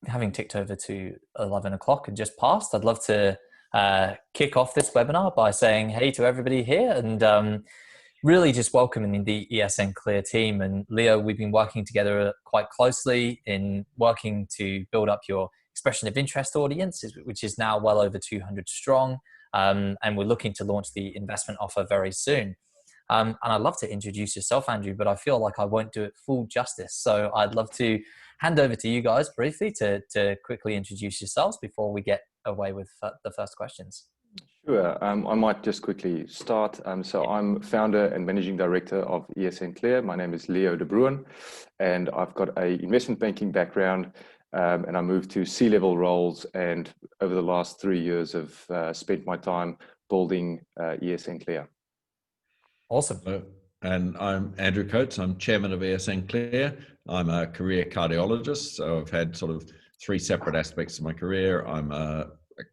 having ticked over to 11 o'clock and just passed, I'd love to kick off this webinar by saying hey to everybody here and really just welcoming the ESN Clear team. And Leo, we've been working together quite closely in working to build up your expression of interest audience, which is now well over 200 strong. And we're looking to launch the investment offer very soon. And I'd love to introduce yourself, Andrew, but I feel like I won't do it full justice. So I'd love to hand over to you guys briefly to quickly introduce yourselves before we get away with the first questions. Sure. I might just quickly start. So I'm founder and managing director of ESN Clear. My name is Leo de Bruin, and I've got an investment banking background, and I moved to C-level roles, and over the last 3 years have spent my time building ESN Clear. Awesome. Hello. And I'm Andrew Coates. I'm chairman of ESN Clear. I'm a career cardiologist, so I've had sort of 3 separate aspects of my career. I'm a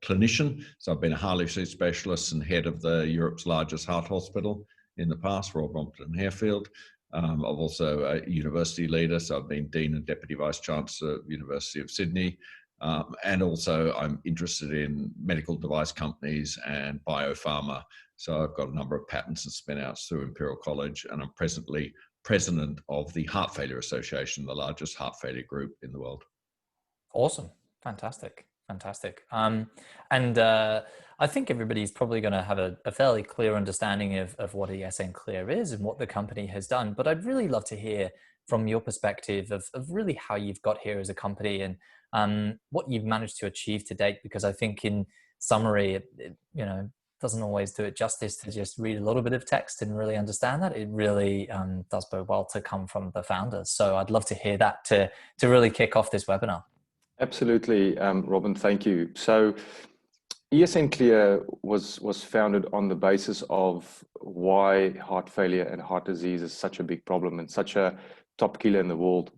clinician, so I've been a heart issue specialist and head of the Europe's largest heart hospital in the past, Royal Brompton Harefield. I'm also a university leader, so I've been Dean and Deputy Vice Chancellor of University of Sydney. And also I'm interested in medical device companies and biopharma. So I've got a number of patents and spin-outs through Imperial College, and I'm presently president of the Heart Failure Association, the largest heart failure group in the world. Awesome. Fantastic. Fantastic. I think everybody's probably going to have a fairly clear understanding of what ESN Clear is and what the company has done. But I'd really love to hear from your perspective of really how you've got here as a company and what you've managed to achieve to date, because I think in summary, it doesn't always do it justice to just read a little bit of text and really understand that. It really does bode well to come from the founders. So I'd love to hear that to really kick off this webinar. Absolutely, Robin, thank you. So ESN Clear was founded on the basis of why heart failure and heart disease is such a big problem and such a top killer in the world.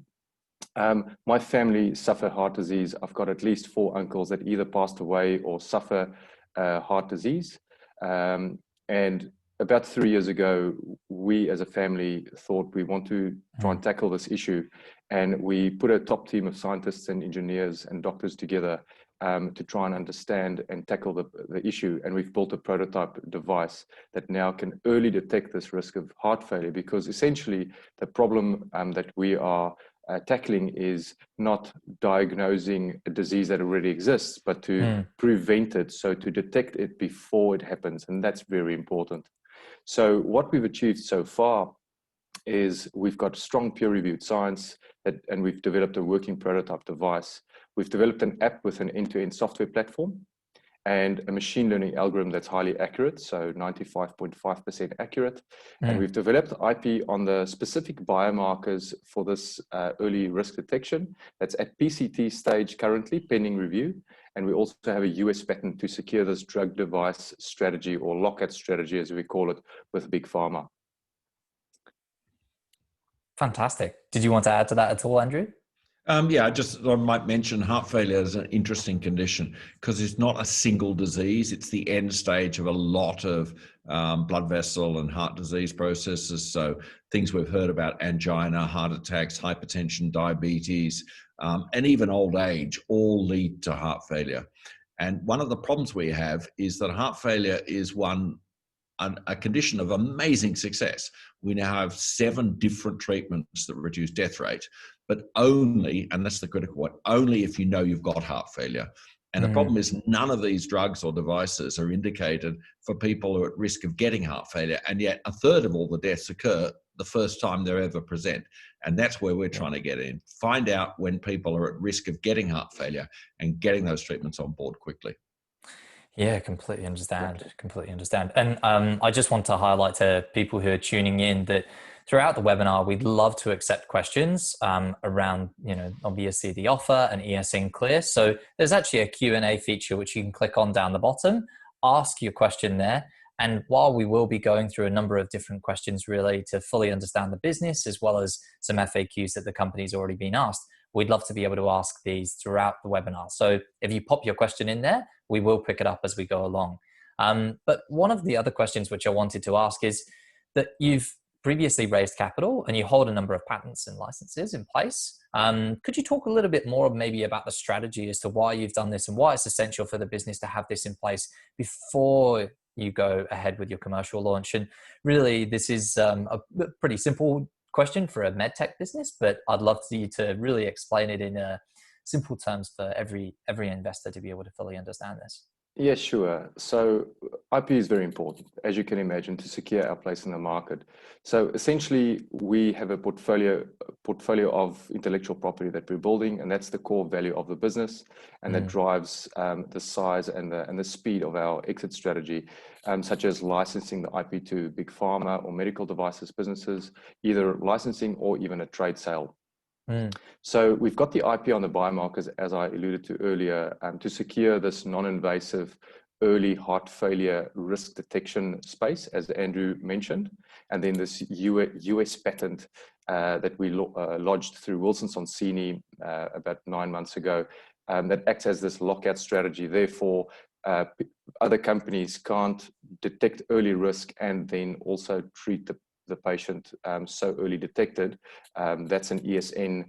My family suffer heart disease. I've got at least 4 uncles that either passed away or suffer heart disease. And about 3 years ago, we as a family thought we want to try and tackle this issue. And we put a top team of scientists and engineers and doctors together to try and understand and tackle the issue. And we've built a prototype device that now can early detect this risk of heart failure, because essentially the problem that we are tackling is not diagnosing a disease that already exists, but to prevent it, so to detect it before it happens. And that's very important. So what we've achieved so far is we've got strong peer-reviewed science and we've developed a working prototype device. We've developed an app with an end-to-end software platform and a machine learning algorithm that's highly accurate, so 95.5% accurate. And we've developed IP on the specific biomarkers for this early risk detection. That's at PCT stage currently, pending review. And we also have a US patent to secure this drug device strategy, or lockout strategy as we call it, with Big Pharma. Fantastic. Did you want to add to that at all, Andrew? Yeah, I might mention heart failure is an interesting condition because it's not a single disease. It's the end stage of a lot of blood vessel and heart disease processes. So things we've heard about, angina, heart attacks, hypertension, diabetes, and even old age all lead to heart failure. And one of the problems we have is that heart failure is a condition of amazing success. We now have 7 different treatments that reduce death rate, but only, and that's the critical one, only if you know you've got heart failure. And the problem is none of these drugs or devices are indicated for people who are at risk of getting heart failure. And yet 1/3 of all the deaths occur the first time they're ever present. And that's where we're trying to get in. Find out when people are at risk of getting heart failure and getting those treatments on board quickly. Yeah, completely understand. Completely understand. And I just want to highlight to people who are tuning in that throughout the webinar, we'd love to accept questions around, obviously the offer and ESN Clear. So there's actually a Q&A feature which you can click on down the bottom, ask your question there. And while we will be going through a number of different questions really to fully understand the business, as well as some FAQs that the company's already been asked, we'd love to be able to ask these throughout the webinar. So if you pop your question in there, we will pick it up as we go along. But one of the other questions which I wanted to ask is that you've previously raised capital and you hold a number of patents and licenses in place. Could you talk a little bit more maybe about the strategy as to why you've done this and why it's essential for the business to have this in place before you go ahead with your commercial launch? And really, this is a pretty simple question for a medtech business, but I'd love you to really explain it in simple terms for every investor to be able to fully understand this. Yeah, sure. So IP is very important, as you can imagine, to secure our place in the market. So essentially, we have a portfolio of intellectual property that we're building, and that's the core value of the business, and that drives the size and the speed of our exit strategy, such as licensing the IP to big pharma or medical devices businesses, either licensing or even a trade sale. So we've got the IP on the biomarkers, as I alluded to earlier, to secure this non-invasive early heart failure risk detection space, as Andrew mentioned, and then this US patent that we lodged through Wilson Sonsini about 9 months ago, that acts as this lockout strategy. Therefore, other companies can't detect early risk and then also treat the patient so early detected. That's an ESN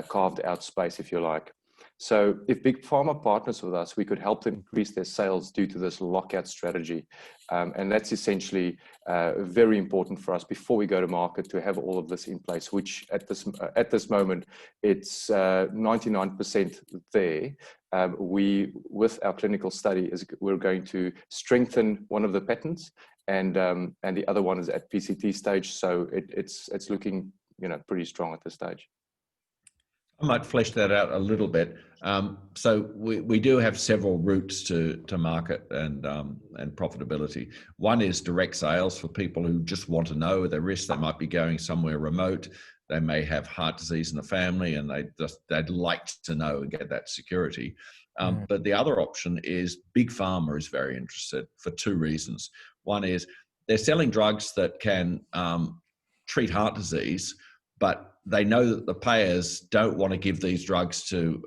carved out space, if you like. So if big pharma partners with us, we could help them increase their sales due to this lockout strategy. And that's essentially very important for us before we go to market to have all of this in place, which at this moment, it's 99% there. With our clinical study, we're going to strengthen one of the patents, and the other one is at PCT stage. So it's looking, pretty strong at this stage. I might flesh that out a little bit. So we do have several routes to market and profitability. One is direct sales for people who just want to know the risk. They might be going somewhere remote. They may have heart disease in the family, and they'd like to know and get that security. But the other option is big pharma is very interested for two reasons. One is they're selling drugs that can treat heart disease, but they know that the payers don't want to give these drugs to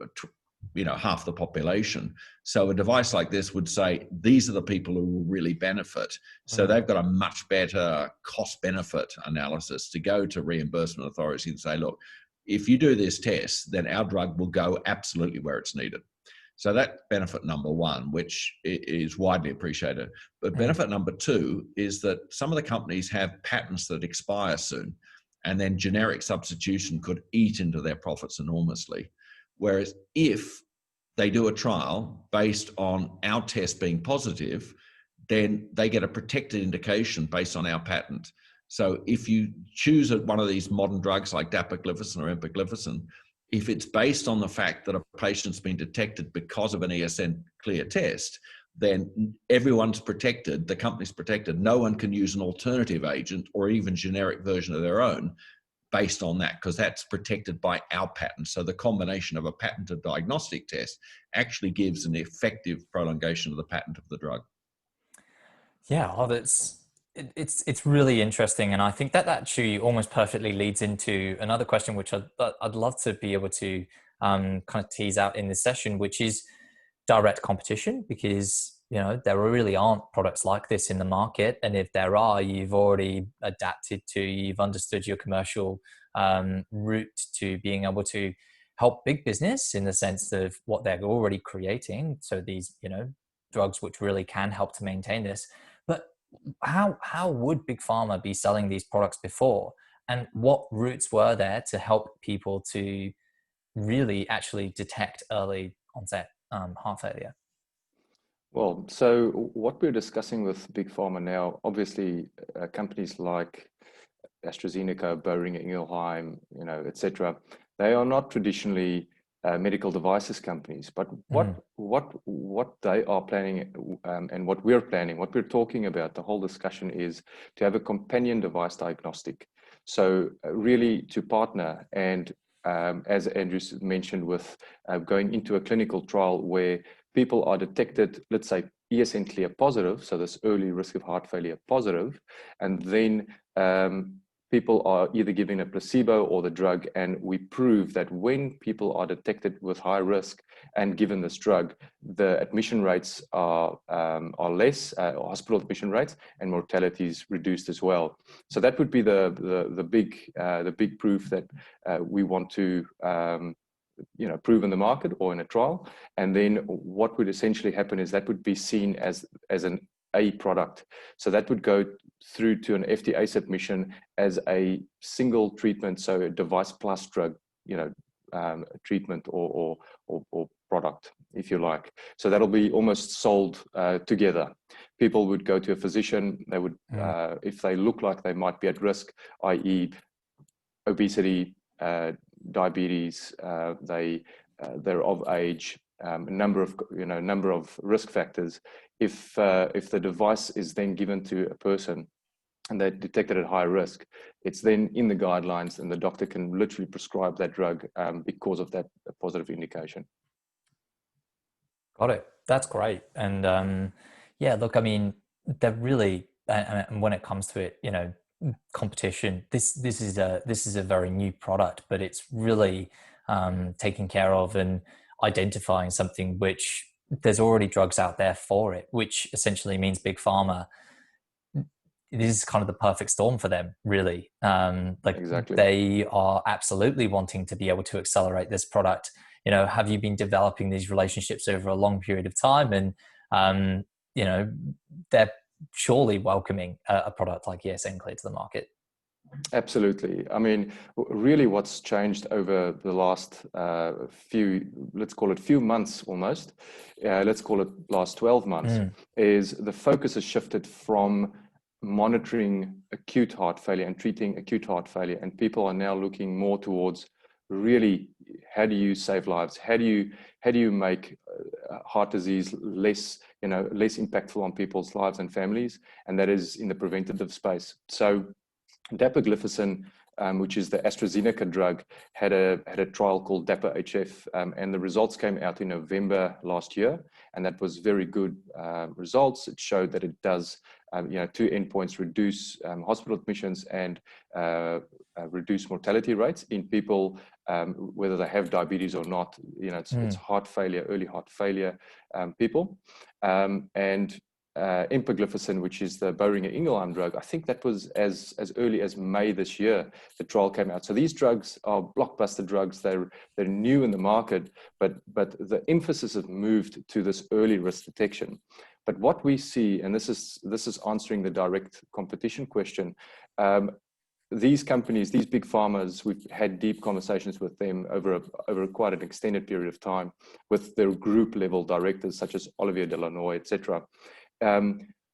half the population. So a device like this would say, these are the people who will really benefit. So they've got a much better cost benefit analysis to go to reimbursement authorities and say, look, if you do this test, then our drug will go absolutely where it's needed. So that's benefit number one, which is widely appreciated. But benefit number two is that some of the companies have patents that expire soon, and then generic substitution could eat into their profits enormously. Whereas if they do a trial based on our test being positive, then they get a protected indication based on our patent. So if you choose one of these modern drugs like dapagliflozin or empagliflozin, if it's based on the fact that a patient's been detected because of an ESN clear test, then everyone's protected, the company's protected. No one can use an alternative agent or even generic version of their own based on that, because that's protected by our patent. So the combination of a patented diagnostic test actually gives an effective prolongation of the patent of the drug. Yeah, it's really interesting, and I think that actually almost perfectly leads into another question, which I'd love to be able to kind of tease out in this session, which is direct competition, because there really aren't products like this in the market, and if there are, you've already you've understood your commercial route to being able to help big business in the sense of what they're already creating. So these drugs which really can help to maintain this. But how would big pharma be selling these products before, and what routes were there to help people to really actually detect early onset heart failure? Well, so what we're discussing with big pharma now, obviously, companies like AstraZeneca, Boehringer Ingelheim, etc., they are not traditionally medical devices companies. But what they are planning and what we're planning, what we're talking about, the whole discussion is to have a companion device diagnostic. So really to partner and as Andrew mentioned, with going into a clinical trial where people are detected, let's say ESN clear positive, so this early risk of heart failure positive, and then people are either given a placebo or the drug, and we prove that when people are detected with high risk and given this drug, the admission rates are less, hospital admission rates, and mortality is reduced as well. So that would be the big proof that we want to prove in the market or in a trial. And then what would essentially happen is that would be seen as an A product. So that would go through to an FDA submission as a single treatment, so a device plus drug, treatment or product, if you like. So that'll be almost sold together. People would go to a physician. They would, if they look like they might be at risk, i.e., obesity, diabetes, they're of age, number of risk factors. If the device is then given to a person and they're detected at high risk, it's then in the guidelines, and the doctor can literally prescribe that drug because of that positive indication. Got it. That's great. And yeah, look, I mean, they're really, and when it comes to it, competition, this is a very new product, but it's really taking care of and identifying something which there's already drugs out there for it, which essentially means big pharma, this is kind of the perfect storm for them, really. Exactly. They are absolutely wanting to be able to accelerate this product. Have you been developing these relationships over a long period of time? And they're surely welcoming a product like ESN Clear to the market. Absolutely. I mean, really what's changed over the last let's call it few months almost, let's call it last 12 months, is the focus has shifted from monitoring acute heart failure and treating acute heart failure. And people are now looking more towards really, how do you save lives? How do you make heart disease less impactful on people's lives and families? And that is in the preventative space. So dapagliflozin, which is the AstraZeneca drug, had a trial called DAPA-HF, and the results came out in November last year, and that was very good results. It showed that it does, two endpoints: reduce hospital admissions and reduce mortality rates in people, whether they have diabetes or not. It's heart failure, early heart failure people, and empagliflozin, which is the Boehringer Ingelheim drug. I think that was as early as May this year, the trial came out. So these drugs are blockbuster drugs. They're new in the market, but the emphasis has moved to this early risk detection. But what we see, and this is answering the direct competition question, these companies, these big pharmas, we've had deep conversations with them over quite an extended period of time with their group level directors, such as Olivier Delanoy, etc.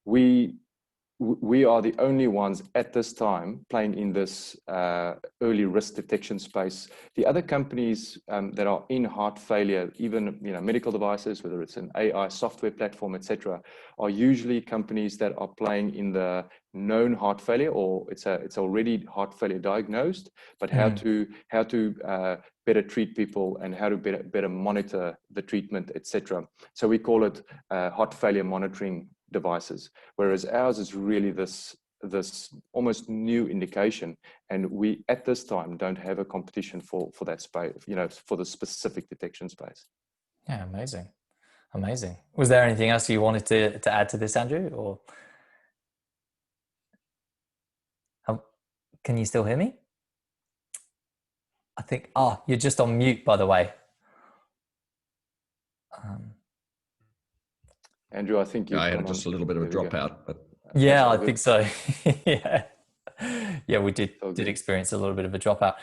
We are the only ones at this time playing in this early risk detection space. The other companies that are in heart failure, even medical devices, whether it's an AI software platform, etc., are usually companies that are playing in the known heart failure, or it's already heart failure diagnosed, but how to better treat people and how to better monitor the treatment, etc. So we call it heart failure monitoring devices, whereas ours is really this almost new indication, and we at this time don't have a competition for that space, for the specific detection space. Yeah, amazing. Was there anything else you wanted to add to this, Andrew, or can you still hear me? I think you're just on mute, by the way. Andrew, I think I had just a little bit of a dropout, but yeah, I think so. yeah, we did experience a little bit of a dropout.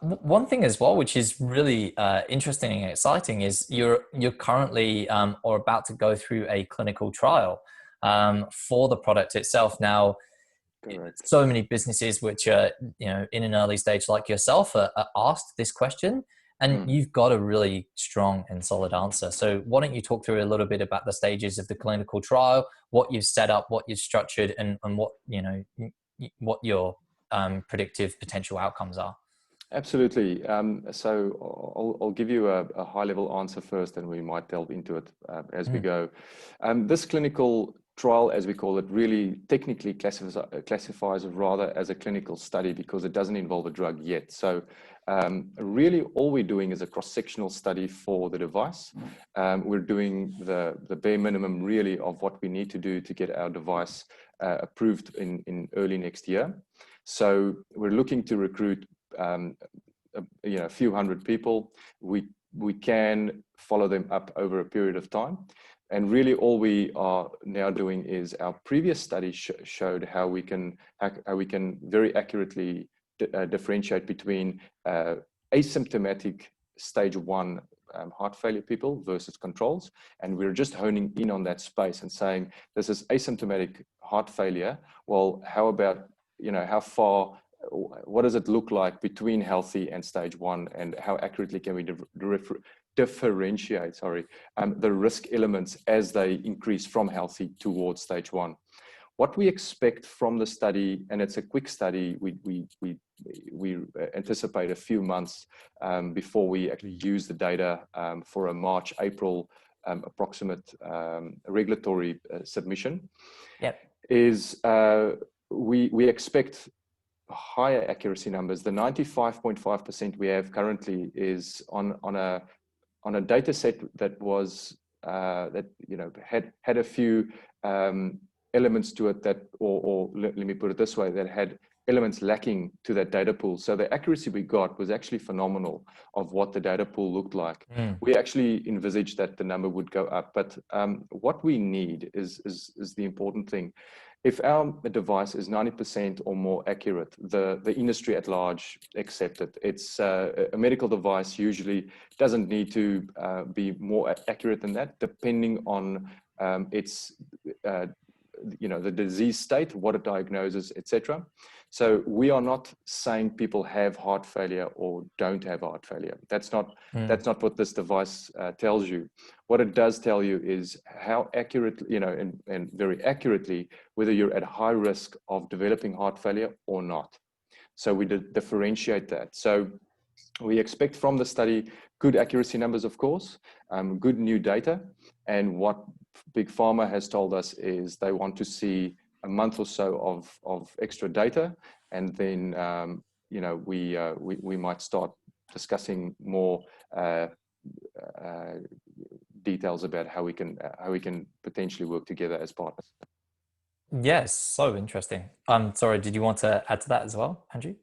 One thing as well, which is really interesting and exciting, is you're currently or about to go through a clinical trial for the product itself. Now, correct. So many businesses which are in an early stage like yourself are asked this question. And you've got a really strong and solid answer. So why don't you talk through a little bit about the stages of the clinical trial, what you've set up, what you've structured, and what your predictive potential outcomes are. Absolutely. So I'll give you a high-level answer first, and we might delve into it as we go. This clinical trial, as we call it, really technically classifies it rather as a clinical study because it doesn't involve a drug yet. So really all we're doing is a cross-sectional study for the device. We're doing the bare minimum really of what we need to do to get our device approved in early next year. So we're looking to recruit a few hundred people. We can follow them up over a period of time. And really all we are now doing is our previous study showed how we can very accurately differentiate between asymptomatic stage 1 heart failure people versus controls. And we're just honing in on that space and saying, this is asymptomatic heart failure. Well, how about, how far, what does it look like between healthy and stage 1, and how accurately can we differentiate the risk elements as they increase from healthy towards stage 1. What we expect from the study, and it's a quick study, we anticipate a few months before we actually use the data for a March, April approximate regulatory submission. Yep. Is we expect higher accuracy numbers. The 95.5% we have currently is on a data set that was had a few elements to it that, or let me put it this way, that had elements lacking to that data pool. So the accuracy we got was actually phenomenal of what the data pool looked like. We actually envisaged that the number would go up, but what we need is the important thing. If our device is 90% or more accurate, the industry at large accept it. It's a medical device usually doesn't need to be more accurate than that, depending on its the disease state, what it diagnoses, etc. So we are not saying people have heart failure or don't have heart failure. That's not what this device tells you. What it does tell you is how accurately, and very accurately, whether you're at high risk of developing heart failure or not. So we differentiate that. So we expect from the study good accuracy numbers, of course, good new data, and what Big Pharma has told us is they want to see a month or so of extra data, and then we might start discussing more details about how we can potentially work together as partners. Yes, so interesting. Sorry, did you want to add to that as well, Andrew?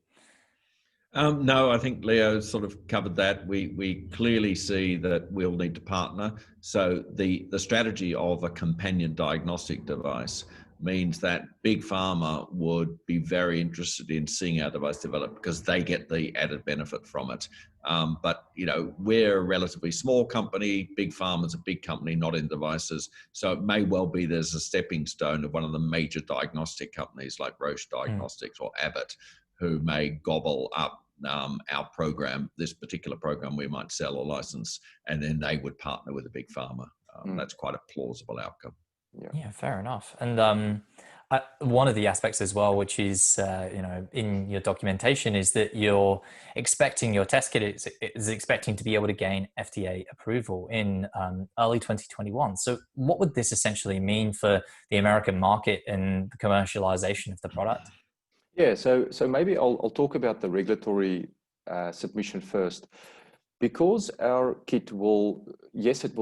No, I think Leo sort of covered that. We clearly see that we'll need to partner. So the strategy of a companion diagnostic device means that Big Pharma would be very interested in seeing our device developed because they get the added benefit from it. But we're a relatively small company. Big Pharma's a big company, not in devices. So it may well be there's a stepping stone of one of the major diagnostic companies like Roche Diagnostics or Abbott, who may gobble up our program, this particular program we might sell or license, and then they would partner with a Big Pharma. That's quite a plausible outcome. Yeah, fair enough. And one of the aspects as well, which is in your documentation, is that you're expecting your test kit is expecting to be able to gain FDA approval in early 2021. So what would this essentially mean for the American market and the commercialization of the product? Yeah, so maybe I'll talk about the regulatory submission first. Because our kit will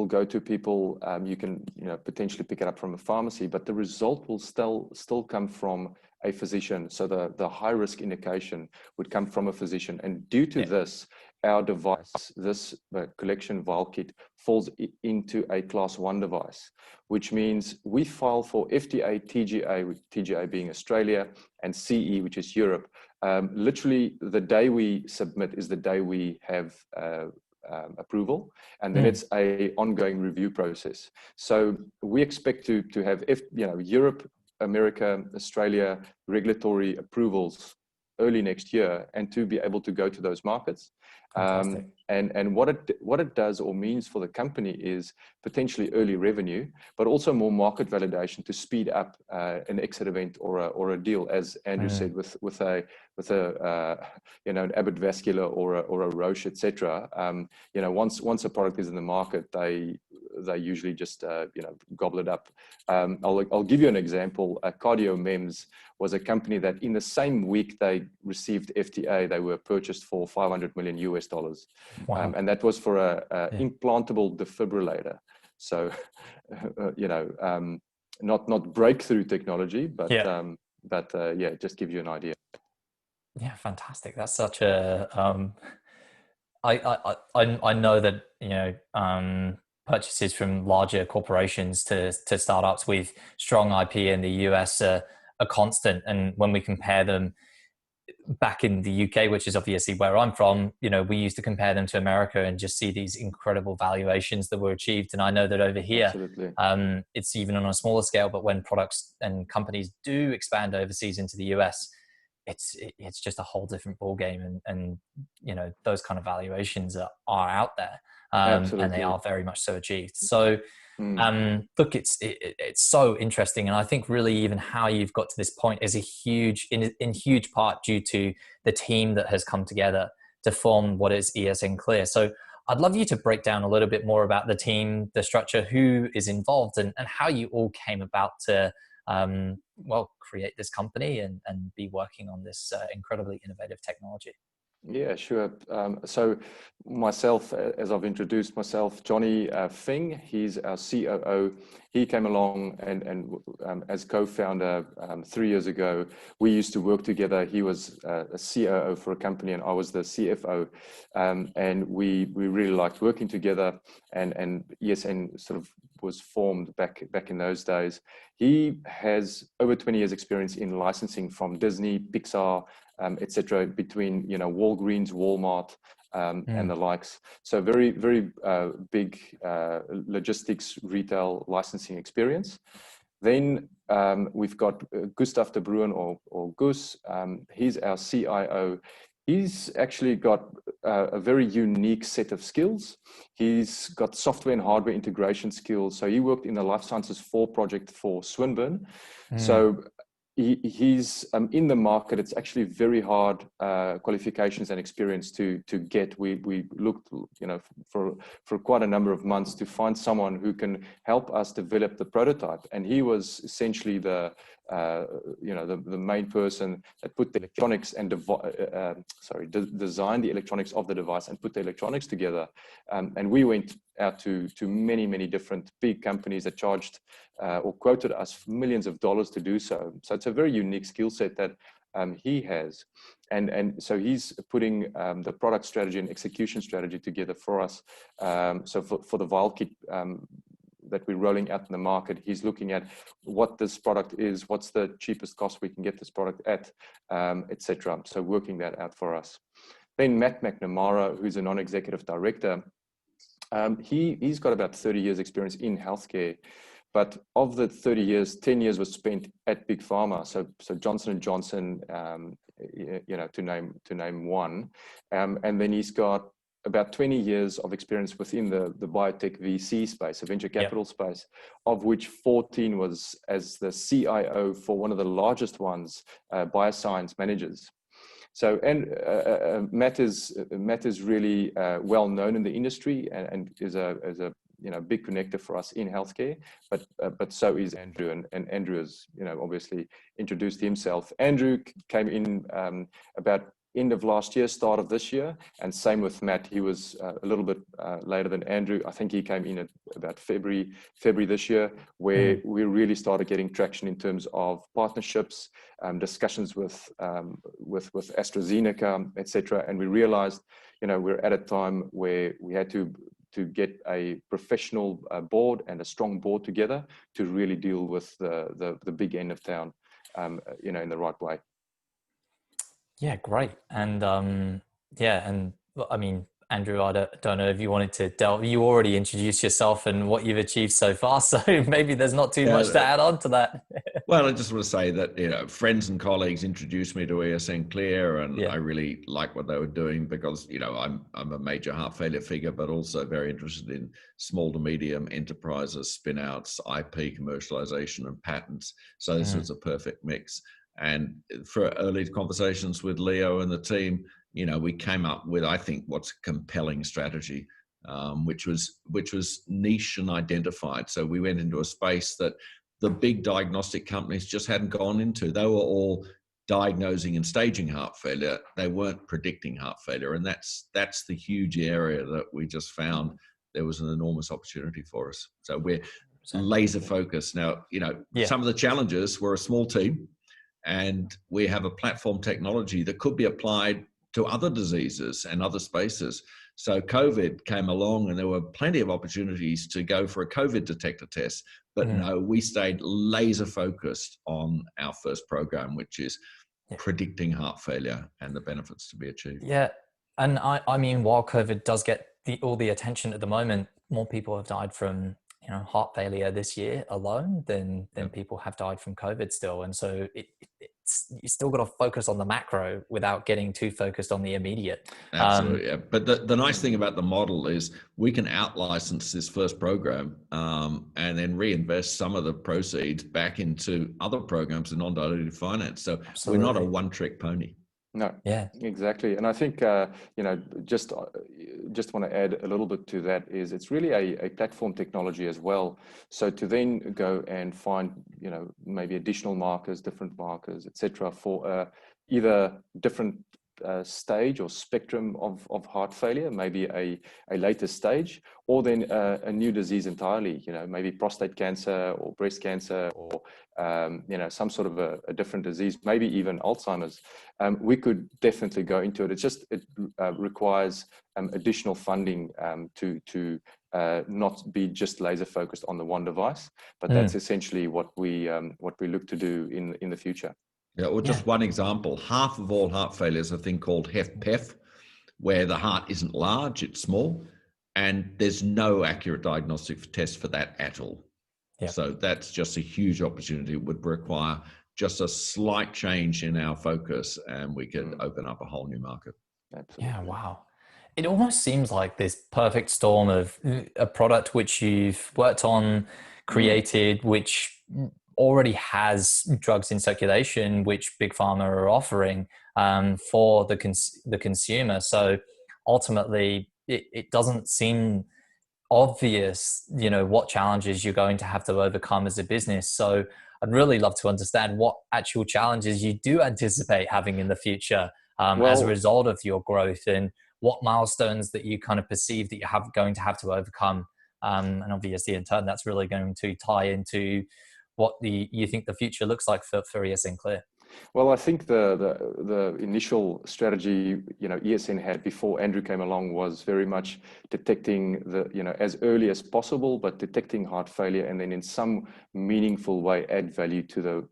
go to people, you can potentially pick it up from a pharmacy, but the result will still come from a physician. So the high risk indication would come from a physician. And due to this, our device, this collection vial kit, falls into a class 1 device, which means we file for FDA, TGA, with TGA being Australia, and CE, which is Europe. Literally the day we submit is the day we have approval, and then it's a ongoing review process. So we expect to have Europe, America, Australia regulatory approvals early next year, and to be able to go to those markets. And what it does or means for the company is potentially early revenue, but also more market validation to speed up an exit event or a deal, as Andrew said, with an Abbott Vascular or a Roche, etc. Once a product is in the market, they usually just gobble it up. I'll give you an example. CardioMEMS was a company that in the same week they received FDA, they were purchased for $500 million US. Wow. And that was for a implantable defibrillator. So, not breakthrough technology, but just give you an idea. Yeah, fantastic. That's such a I know that purchases from larger corporations to startups with strong IP in the US are constant, and when we compare them back in the UK, which is obviously where I'm from, we used to compare them to America and just see these incredible valuations that were achieved. And I know that over here, it's even on a smaller scale, but when products and companies do expand overseas into the US, it's just a whole different ball game, and those kind of valuations are out there, and they are very much so achieved. So look, it's so interesting, and I think really even how you've got to this point is in huge part due to the team that has come together to form what is ESN Clear. So I'd love you to break down a little bit more about the team, the structure, who is involved, and how you all came about to create this company and be working on this incredibly innovative technology. Yeah, sure. So myself, as I've introduced myself, Johnny Fing, he's our COO. He came along and as co-founder 3 years ago. We used to work together. He was a COO for a company and I was the CFO. And we really liked working together, and ESN sort of was formed back in those days. He has over 20 years experience in licensing from Disney, Pixar, etc., between Walgreens, Walmart, and the likes. So very, very big logistics, retail licensing experience. Then we've got Gustav de Bruin or Gus. He's our CIO. He's actually got a very unique set of skills. He's got software and hardware integration skills. So he worked in the Life Sciences 4 project for Swinburne. So he's in the market. It's actually very hard qualifications and experience to get. We looked, for quite a number of months to find someone who can help us develop the prototype. And he was essentially the main person that put the electronics and designed the electronics of the device and put the electronics together. And we went out to many, many different big companies that charged or quoted us millions of dollars to do so. So it's a very unique skill set that he has. And so he's putting the product strategy and execution strategy together for us. So for the vial kit that we're rolling out in the market, he's looking at what this product is, what's the cheapest cost we can get this product at, etc. So working that out for us. Then Matt McNamara, who's a non-executive director, he's got about 30 years experience in healthcare, but of the 30 years, 10 years was spent at Big Pharma. So Johnson & Johnson, to name one. And then he's got about 20 years of experience within the biotech VC space, the venture capital space, of which 14 was as the CIO for one of the largest ones, Bioscience Managers. So, and Matt is really well known in the industry and is a big connector for us in healthcare, but so is Andrew, and Andrew has obviously introduced himself. Andrew came in about end of last year, start of this year, and same with Matt. He was a little bit later than Andrew. I think he came in at about February this year, where we really started getting traction in terms of partnerships, discussions with AstraZeneca, etc. And we realized, we're at a time where we had to get a professional board and a strong board together to really deal with the big end of town, in the right way. Yeah, great. And and I mean, Andrew, I don't know if you wanted to delve. You already introduced yourself and what you've achieved so far, so maybe there's not too much to add on to that. Well, I just want to say that friends and colleagues introduced me to ESN Clear, and I really like what they were doing because I'm a major heart failure figure, but also very interested in small to medium enterprises, spin-outs, IP commercialization, and patents. So this was a perfect mix. And for early conversations with Leo and the team, we came up with, I think, what's a compelling strategy which was niche and identified. So we went into a space that the big diagnostic companies just hadn't gone into. They were all diagnosing and staging heart failure. They weren't predicting heart failure, and that's the huge area that we just found there was an enormous opportunity for us. So we're laser focused now. Some of the challenges, we're a small team, and we have a platform technology that could be applied to other diseases and other spaces. So COVID came along, and there were plenty of opportunities to go for a COVID detector test. But no, we stayed laser focused on our first program, which is predicting heart failure and the benefits to be achieved. Yeah. And I mean, while COVID does get all the attention at the moment, more people have died from heart failure this year alone than people have died from COVID still. And so you still got to focus on the macro without getting too focused on the immediate. Absolutely. Yeah. But the nice thing about the model is we can out-license this first program and then reinvest some of the proceeds back into other programs in non-dilutive finance. So We're not a one-trick pony. No, exactly. And I think, just want to add a little bit to that is it's really a platform technology as well. So to then go and find, maybe additional markers, different markers, etc., for either different stage or spectrum of heart failure, maybe a later stage, or then a new disease entirely, maybe prostate cancer or breast cancer or, some sort of a different disease, maybe even Alzheimer's. We could definitely go into it. It requires additional funding to not be just laser focused on the one device, but that's essentially what we look to do in the future. Yeah, or just one example, half of all heart failure is a thing called HFpEF, where the heart isn't large, it's small, and there's no accurate diagnostic test for that at all. Yeah. So that's just a huge opportunity. It would require just a slight change in our focus, and we could open up a whole new market. Absolutely. Yeah, wow. It almost seems like this perfect storm of a product which you've worked on, created, which already has drugs in circulation, which Big Pharma are offering for the consumer. So ultimately, it doesn't seem obvious, what challenges you're going to have to overcome as a business. So I'd really love to understand what actual challenges you do anticipate having in the future as a result of your growth, and what milestones that you kind of perceive that you're going to have to overcome. And obviously, in turn, that's really going to tie into what you think the future looks like for ESN Clear. Well, I think the initial strategy, ESN had before Andrew came along was very much detecting as early as possible, but detecting heart failure, and then in some meaningful way add value to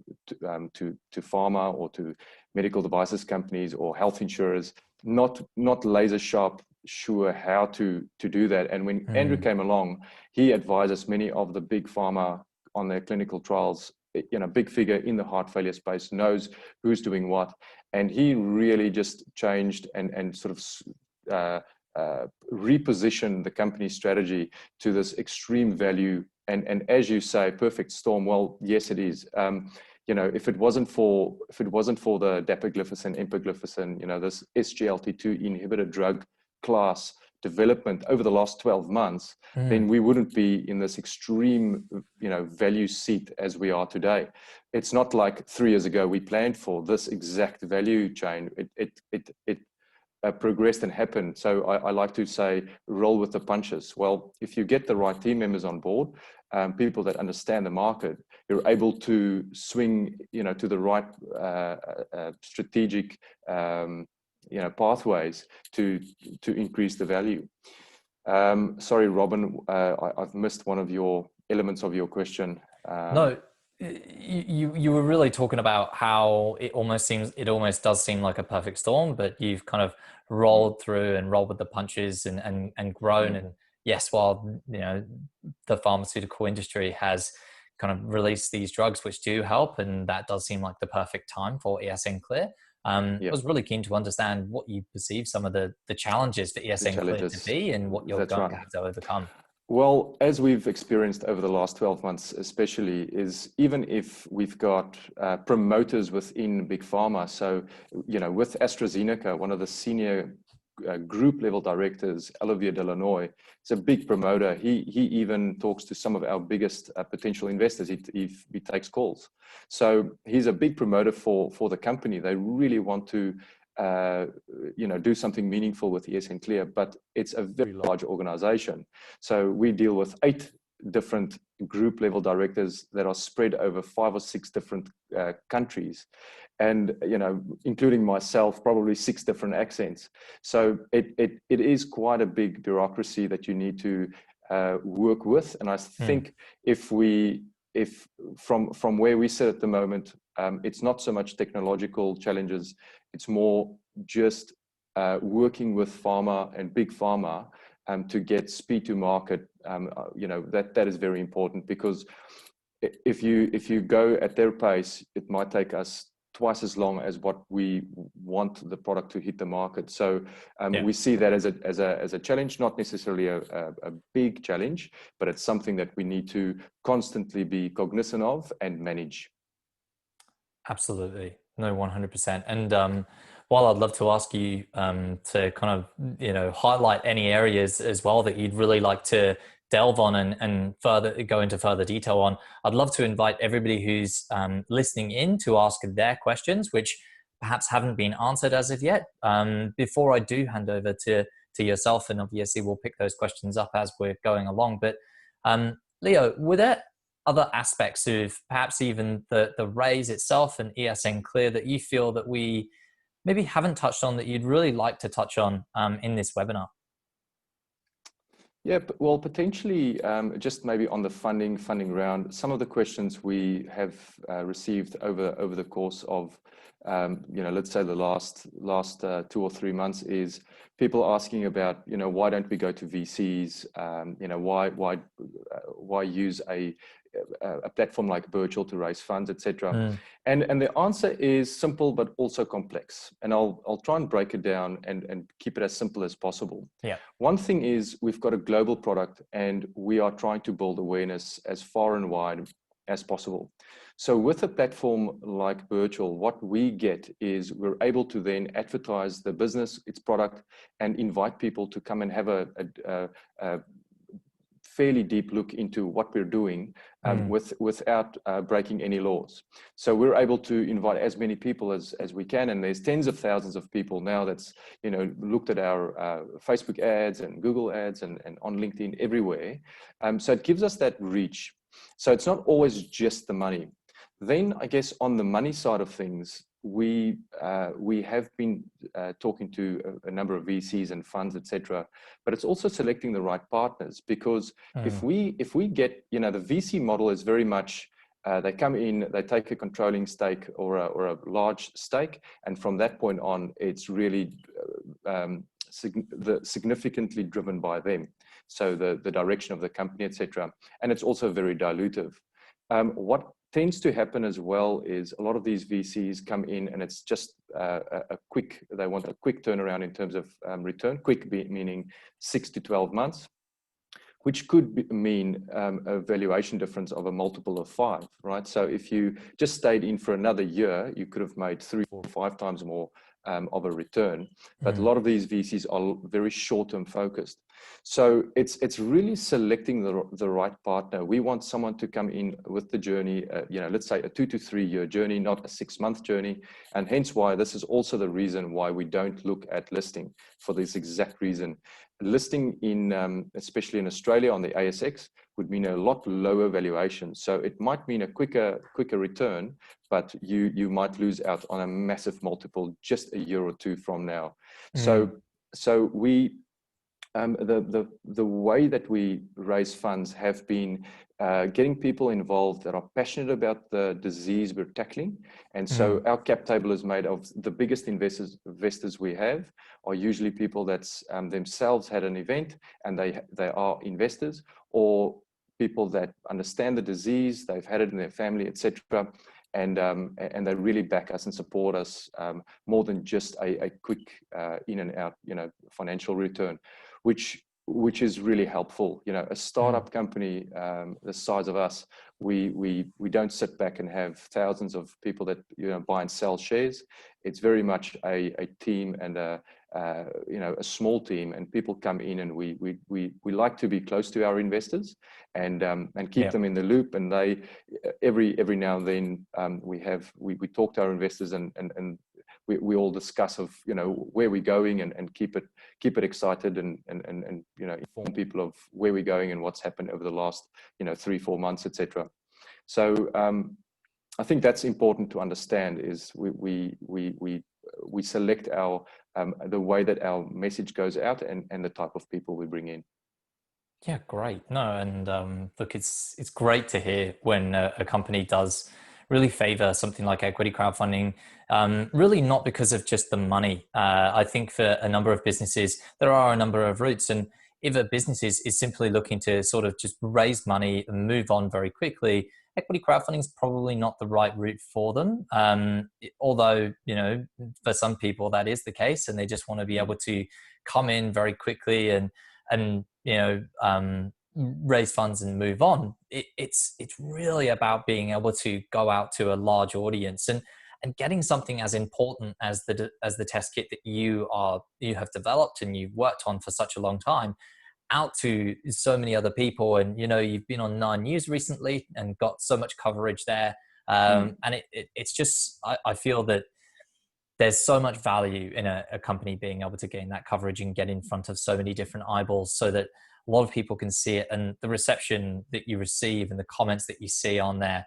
pharma or to medical devices companies or health insurers. Not laser sure how to do that. And when Andrew came along, he advises many of the big pharma on their clinical trials. Big figure in the heart failure space, knows who's doing what, and he really just changed and sort of repositioned the company's strategy to this extreme value. And as you say, perfect storm. Well, yes, it is. If it wasn't for the dapagliflozin, empagliflozin, this SGLT2 inhibitor drug class development over the last 12 months, then we wouldn't be in this extreme, value seat as we are today. It's not like 3 years ago we planned for this exact value chain. It progressed and happened. So I like to say, roll with the punches. Well, if you get the right team members on board, people that understand the market, you're able to swing, to the right strategic pathways to increase the value. Sorry, Robin, I've missed one of your elements of your question. No, you were really talking about how it almost does seem like a perfect storm, but you've kind of rolled through and rolled with the punches and grown. And yes, while the pharmaceutical industry has kind of released these drugs which do help, and that does seem like the perfect time for ESN Clear. I was really keen to understand what you perceive some of the challenges for ESN Clear to be, and what you're going to have to overcome. Well, as we've experienced over the last 12 months, especially, is even if we've got promoters within Big Pharma. So, with AstraZeneca, one of the senior group level directors, Olivier Delanoy, is a big promoter. He even talks to some of our biggest potential investors if he takes calls. So he's a big promoter for the company. They really want to do something meaningful with ESN Clear, but it's a very large organization. So we deal with 8 different group level directors that are spread over 5 or 6 different countries, and including myself, probably 6 different accents. So it is quite a big bureaucracy that you need to work with. And I think if from where we sit at the moment, it's not so much technological challenges, it's more just working with pharma and big pharma to get speed to market. That is very important, because if you go at their pace, it might take us twice as long as what we want the product to hit the market. So we see that as a challenge, not necessarily a big challenge, but it's something that we need to constantly be cognizant of and manage. Absolutely. No, 100%. And while I'd love to ask you to kind of, highlight any areas as well that you'd really like to delve on and further go into further detail on, I'd love to invite everybody who's listening in to ask their questions, which perhaps haven't been answered as of yet. Before I do hand over to yourself, and obviously we'll pick those questions up as we're going along. But Leo, were there other aspects of perhaps even the raise itself and ESN Clear that you feel that we maybe haven't touched on that you'd really like to touch on in this webinar? Yeah, well, potentially just maybe on the funding round, some of the questions we have received over the course of, let's say the last 2 or 3 months, is people asking about, why don't we go to VCs? Why use a platform like Virtual to raise funds, etc. And the answer is simple but also complex, and I'll try and break it down and keep it as simple as possible. One thing is, we've got a global product and we are trying to build awareness as far and wide as possible. So with a platform like Virtual, what we get is we're able to then advertise the business, its product, and invite people to come and have a fairly deep look into what we're doing without breaking any laws. So we're able to invite as many people as we can, and there's tens of thousands of people now that's looked at our Facebook ads and Google ads and on LinkedIn, everywhere. So it gives us that reach. So it's not always just the money. Then I guess on the money side of things, we have been talking to a number of VCs and funds, etc. But it's also selecting the right partners, because if we get, the VC model is very much they come in, they take a controlling stake or a large stake, and from that point on, it's really significantly driven by them. So the direction of the company, etc. And it's also very dilutive. What tends to happen as well is a lot of these VCs come in and it's just they want a quick turnaround in terms of return, meaning 6 to 12 months, which could mean a valuation difference of a multiple of 5, right? So if you just stayed in for another year, you could have made 3, 4, 5 times more of a return. But a lot of these VCs are very short-term focused. So it's really selecting the right partner. We want someone to come in with the journey, let's say a 2 to 3 year journey, not a 6-month journey. And hence why this is also the reason why we don't look at listing, for this exact reason. Listing in, especially in Australia on the ASX, would mean a lot lower valuation. So it might mean a quicker return, but you might lose out on a massive multiple just a year or 2 from now. So we, the way that we raise funds have been getting people involved that are passionate about the disease we're tackling. And so our cap table is made of the biggest investors we have are usually people that's themselves had an event and they are investors, or people that understand the disease, they've had it in their family, etc. And they really back us and support us more than just a quick in and out, financial return, which is really helpful. A startup company the size of us, we don't sit back and have thousands of people that buy and sell shares. It's very much a team and a small team, and people come in, and we like to be close to our investors and keep them in the loop. And they every now and then we talk to our investors, and we all discuss of where we're going, and keep it excited, and inform people of where we're going and what's happened over the last 3-4 months, etc. So I think that's important to understand, is we select our the way that our message goes out, and the type of people we bring in. Yeah, great. No, and look, it's great to hear when a company does really favor something like equity crowdfunding, really not because of just the money. I think for a number of businesses, there are a number of routes, and if a business is simply looking to sort of just raise money and move on very quickly, equity crowdfunding is probably not the right route for them. Although, for some people that is the case, and they just want to be able to come in very quickly and raise funds and move on. It's really about being able to go out to a large audience and getting something as important as the test kit that you have developed and you've worked on for such a long time out to so many other people. And you've been on 9 News recently and got so much coverage there, and it's just I feel that there's so much value in a company being able to gain that coverage and get in front of so many different eyeballs, so that a lot of people can see it. And the reception that you receive and the comments that you see on there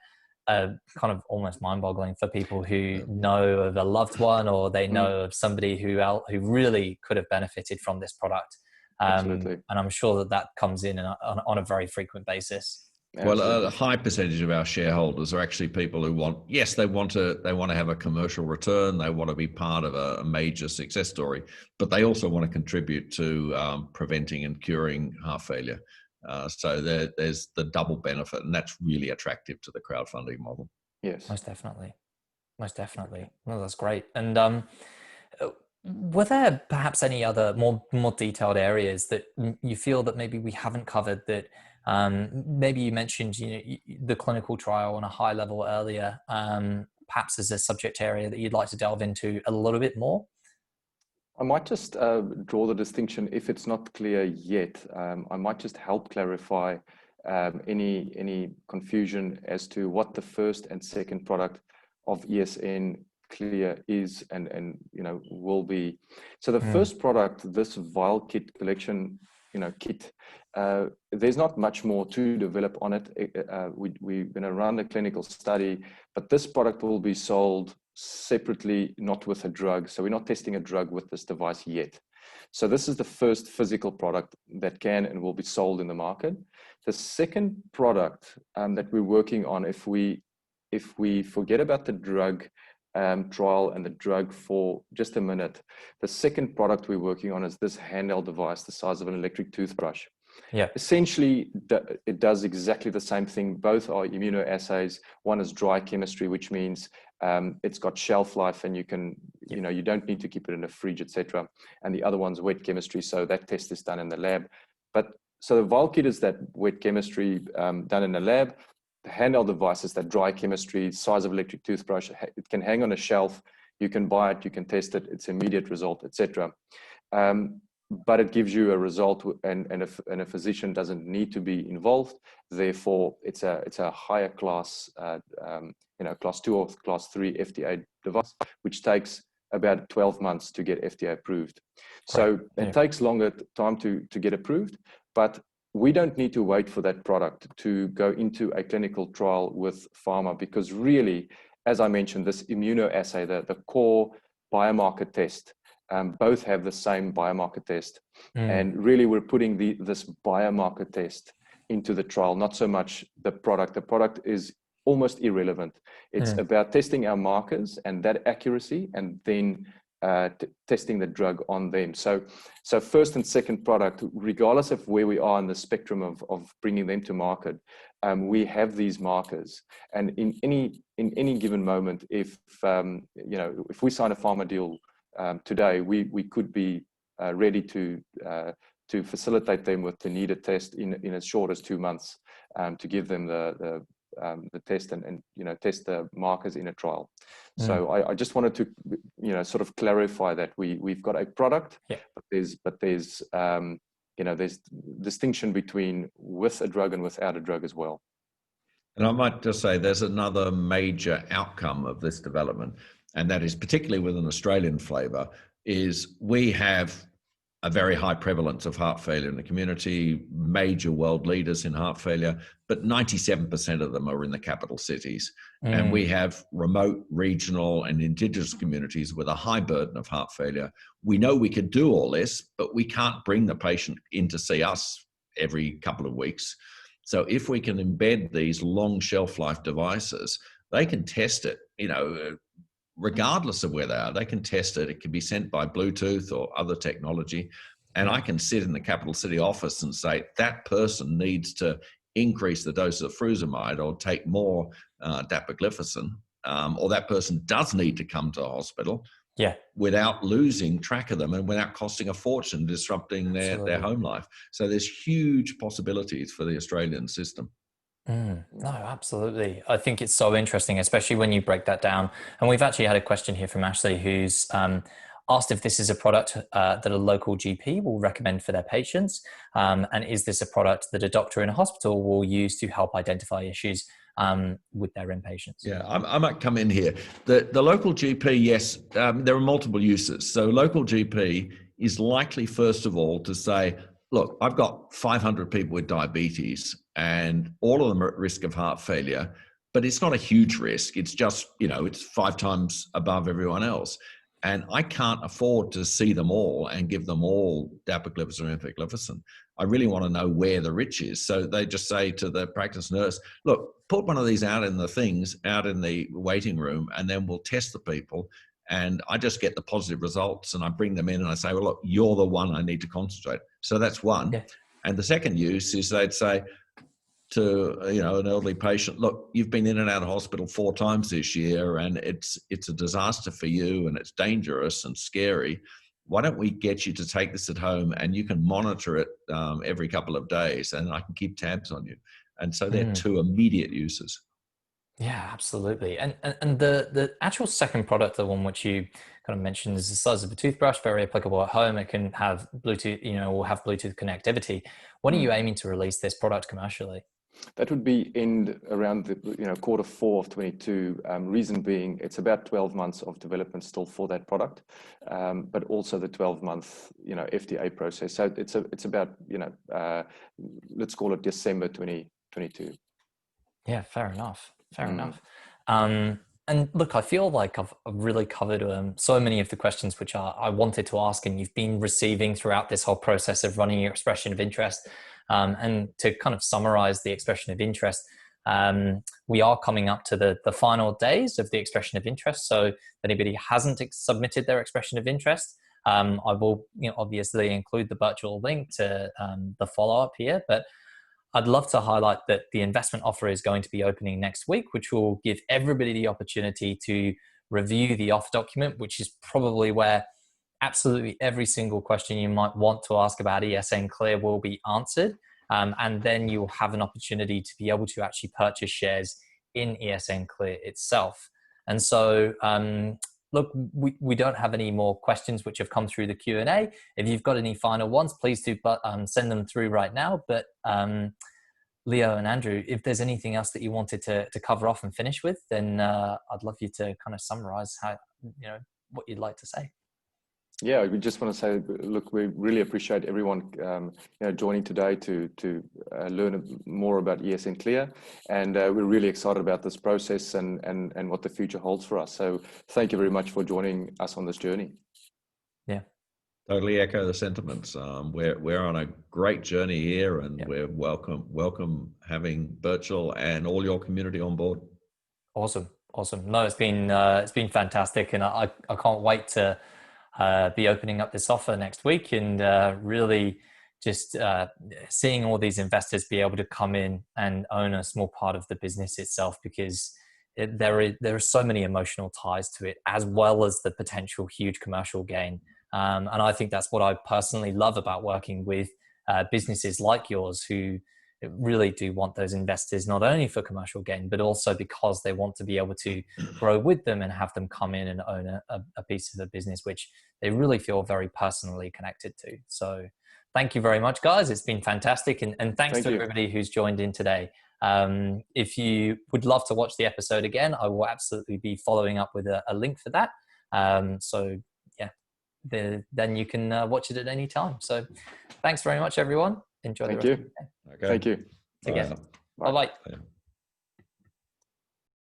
are kind of almost mind-boggling for people who know of a loved one, or they know of somebody who really could have benefited from this product. Absolutely. And I'm sure that comes in on a very frequent basis. Well, a high percentage of our shareholders are actually people who want to have a commercial return. They want to be part of a major success story, but they also want to contribute to preventing and curing heart failure. So there's the double benefit, and that's really attractive to the crowdfunding model. Yes, most definitely. No, that's great. And were there perhaps any other more detailed areas that you feel that maybe we haven't covered, that maybe you mentioned the clinical trial on a high level earlier, perhaps as a subject area that you'd like to delve into a little bit more? I might just draw the distinction, if it's not clear yet. I might just help clarify any confusion as to what the first and second product of ESN Clear is and will be. So the first product, this vial kit collection kit, there's not much more to develop on it. We're going to run the clinical study, but this product will be sold separately, not with a drug. So we're not testing a drug with this device yet. So this is the first physical product that can and will be sold in the market. The second product that we're working on, if we forget about the drug trial and the drug for just a minute, the second product we're working on is this handheld device the size of an electric toothbrush. Yeah. Essentially, it does exactly the same thing. Both are immunoassays. One is dry chemistry, which means it's got shelf life, and you can, you don't need to keep it in a fridge, etc. And the other one's wet chemistry, so that test is done in the lab. But so the vial kit is that wet chemistry done in the lab. The handheld device is that dry chemistry, size of electric toothbrush. It can hang on a shelf. You can buy it. You can test it. It's immediate result, etc. But it gives you a result, and a physician doesn't need to be involved. Therefore, it's a higher class, class 2 or class 3 FDA device, which takes about 12 months to get FDA approved. So it takes longer time to get approved, but we don't need to wait for that product to go into a clinical trial with pharma, because really, as I mentioned, this immunoassay, the core biomarker test, both have the same biomarker test. And really, we're putting this biomarker test into the trial, not so much the product. The product is almost irrelevant. It's about testing our markers and that accuracy, and then testing the drug on them. So first and second product, regardless of where we are in the spectrum of bringing them to market, we have these markers. And in any given moment, if we sign a pharma deal today, we could be ready to facilitate them with the needed test in as short as 2 months, to give them the the test and test the markers in a trial. So I just wanted to sort of clarify that we've got a product, but there's there's distinction between with a drug and without a drug as well. And I might just say there's another major outcome of this development, and that is particularly with an Australian flavour, is we have a very high prevalence of heart failure in the community, major world leaders in heart failure, but 97% of them are in the capital cities. And we have remote, regional and indigenous communities with a high burden of heart failure. We know we could do all this, but we can't bring the patient in to see us every couple of weeks. So if we can embed these long shelf life devices, they can test it, regardless of where they are. They can test it. It can be sent by Bluetooth or other technology. And I can sit in the capital city office and say, that person needs to increase the dose of frusemide or take more dapagliflozin, or that person does need to come to a hospital without losing track of them and without costing a fortune, disrupting their home life. So there's huge possibilities for the Australian system. No, absolutely. I think it's so interesting, especially when you break that down. And we've actually had a question here from Ashley, who's asked if this is a product that a local GP will recommend for their patients. And is this a product that a doctor in a hospital will use to help identify issues with their inpatients? Yeah, I might come in here. The local GP, yes, there are multiple uses. So local GP is likely, first of all, to say, look, I've got 500 people with diabetes and all of them are at risk of heart failure, but it's not a huge risk. It's just, it's 5 times above everyone else. And I can't afford to see them all and give them all dapagliflozin or empagliflozin. I really want to know where the rich is. So they just say to the practice nurse, look, put one of these out in the waiting room, and then we'll test the people. And I just get the positive results and I bring them in and I say, well, look, you're the one I need to concentrate. So that's one. Yeah. And the second use is they'd say to, an elderly patient, look, you've been in and out of hospital 4 times this year and it's a disaster for you and it's dangerous and scary. Why don't we get you to take this at home and you can monitor it every couple of days and I can keep tabs on you. And so they're 2 immediate uses. Yeah, absolutely. And the actual second product, the one which you kind of mentioned, is the size of a toothbrush, very applicable at home. It can have Bluetooth, or have Bluetooth connectivity. When are you aiming to release this product commercially? That would be around the Q4 of 22. Reason being, it's about 12 months of development still for that product, but also the 12-month FDA process. So it's about let's call it December 2022. Yeah, fair enough. Fair enough. And look, I feel like I've really covered so many of the questions which I wanted to ask, and you've been receiving throughout this whole process of running your expression of interest. And to kind of summarize the expression of interest, we are coming up to the final days of the expression of interest. So if anybody hasn't submitted their expression of interest, I will obviously include the virtual link to the follow-up here, but I'd love to highlight that the investment offer is going to be opening next week, which will give everybody the opportunity to review the offer document, which is probably where absolutely every single question you might want to ask about ESN Clear will be answered. And then you'll have an opportunity to be able to actually purchase shares in ESN Clear itself. And so, look, we don't have any more questions which have come through the Q&A. If you've got any final ones, please do send them through right now. But Leo and Andrew, if there's anything else that you wanted to cover off and finish with, then I'd love you to kind of summarize what you'd like to say. Yeah, we just want to say, look, we really appreciate everyone joining today to learn more about ESN Clear, and we're really excited about this process and what the future holds for us. So thank you very much for joining us on this journey. Yeah, totally echo the sentiments. We're on a great journey here, and we're welcome having Birchal and all your community on board. Awesome. No, it's been fantastic, and I can't wait to be opening up this offer next week, and really just seeing all these investors be able to come in and own a small part of the business itself, because there are so many emotional ties to it, as well as the potential huge commercial gain. And I think that's what I personally love about working with businesses like yours, who really do want those investors, not only for commercial gain, but also because they want to be able to grow with them and have them come in and own a piece of the business, which they really feel very personally connected to. So thank you very much, guys. It's been fantastic. And thanks to everybody who's joined in today. If you would love to watch the episode again, I will absolutely be following up with a link for that. So yeah, then you can watch it at any time. So thanks very much, everyone. Enjoy the rest of the day. Okay. Thank you. Take care. Bye-bye.